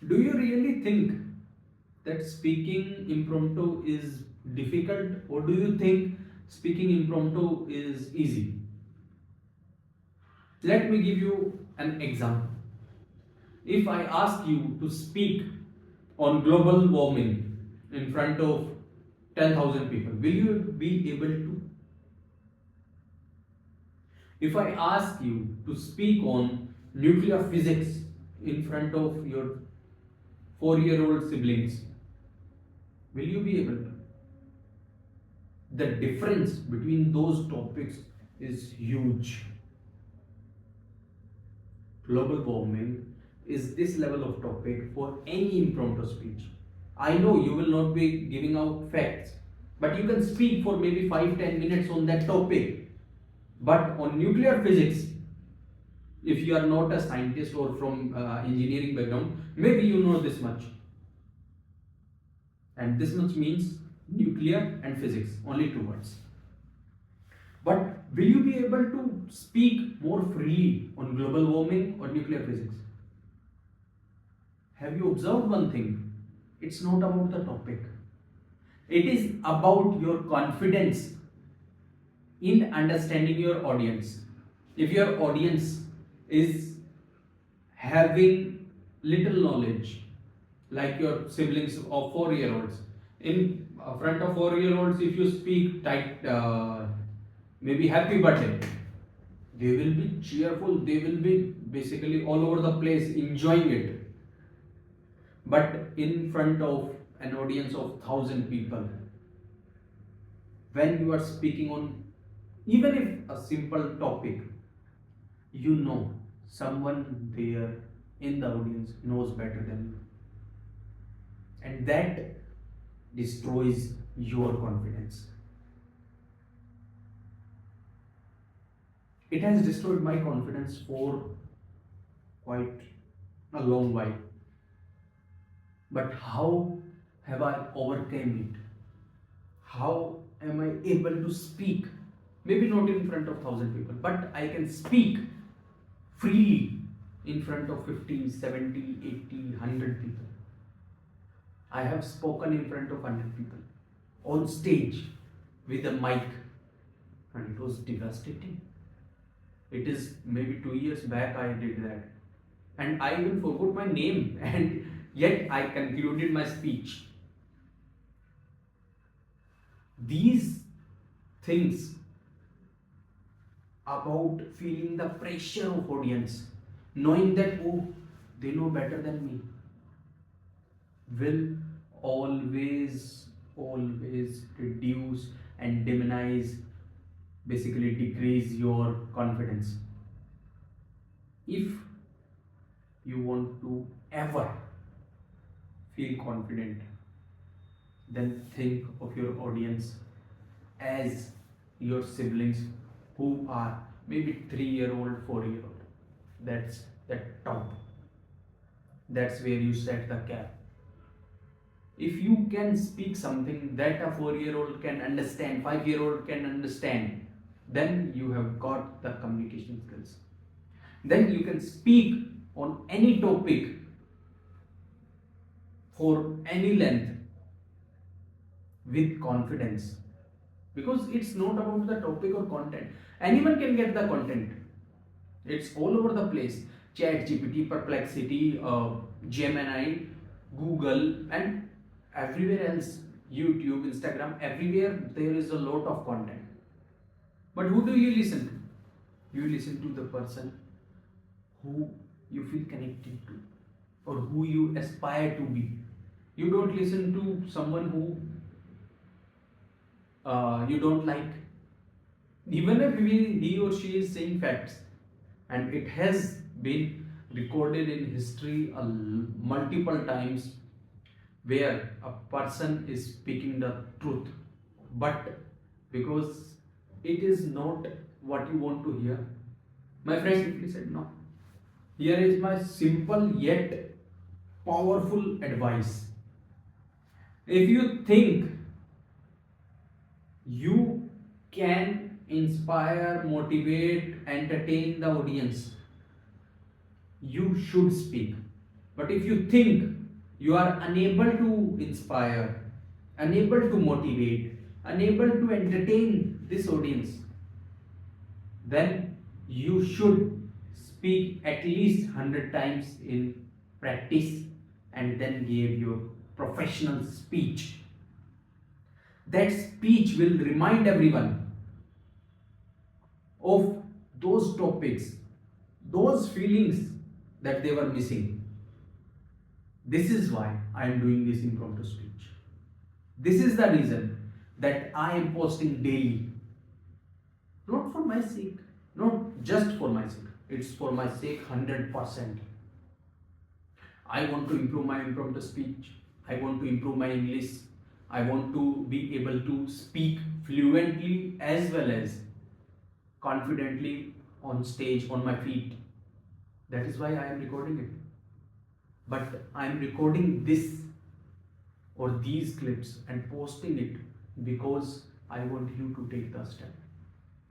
Do you really think that speaking impromptu is difficult, or do you think speaking impromptu is easy? Let me give you an example. If I ask you to speak on global warming in front of 10,000 people, will you be able to? If I ask you to speak on nuclear physics in front of your 4-year-old siblings, will you be able to? The difference between those topics is huge. Global warming is this level of topic for any impromptu speech. I know you will not be giving out facts, but you can speak for maybe 5-10 minutes on that topic. But on nuclear physics, if you are not a scientist or from engineering background, maybe you know this much. And this much means nuclear and physics, only two words. But will you be able to speak more freely on global warming or nuclear physics? Have you observed one thing? It's not about the topic. It is about your confidence in understanding your audience. If your audience is having little knowledge, like your siblings of 4-year-olds, in front of 4-year-olds, if you speak tight, maybe happy birthday, they will be cheerful, they will be basically all over the place enjoying it. But in front of an audience of 1,000 people, when you are speaking on even if a simple topic, you know someone there in the audience knows better than you, and that destroys your confidence. It has destroyed my confidence for quite a long while. But how have I overcome it? How am I able to speak? Maybe not in front of 1,000 people, but I can speak freely in front of 50, 70, 80, 100 people. I have spoken in front of 100 people on stage with a mic, and it was devastating. It is maybe 2 years back I did that, and I even forgot my name, and yet I concluded my speech. These things about feeling the pressure of audience, knowing that oh, they know better than me, will always reduce and demonize, basically decrease your confidence. If you want to ever feel confident, then think of your audience as your siblings who are maybe 3-year-old, 4-year-old. That's the top. That's where you set the cap. If you can speak something that a 4-year-old can understand, 5-year-old can understand, then you have got the communication skills. Then you can speak on any topic for any length with confidence, because it's not about the topic or content. Anyone can get the content. It's all over the place. Chat GPT, Perplexity, Gemini, Google, and everywhere else. YouTube, Instagram, everywhere there is a lot of content. But who do you listen to? You listen to the person who you feel connected to, or who you aspire to be. You don't listen to someone who you don't like, even if he or she is saying facts, and it has been recorded in history multiple times where a person is speaking the truth, but because it is not what you want to hear, my friend simply said no. Here is my simple yet powerful advice. If you think you can inspire, motivate, entertain the audience, you should speak. But if you think you are unable to inspire, unable to motivate, unable to entertain this audience, then you should speak at least 100 times in practice and then give your professional speech. That speech will remind everyone of those topics, those feelings that they were missing. This is why I am doing this impromptu speech. This is the reason that I am posting daily. Not for my sake, not just for my sake, it's for my sake 100%. I want to improve my impromptu speech. I want to improve my English. I want to be able to speak fluently as well as confidently on stage, on my feet. That is why I am recording it. But I am recording this or these clips and posting it because I want you to take the step.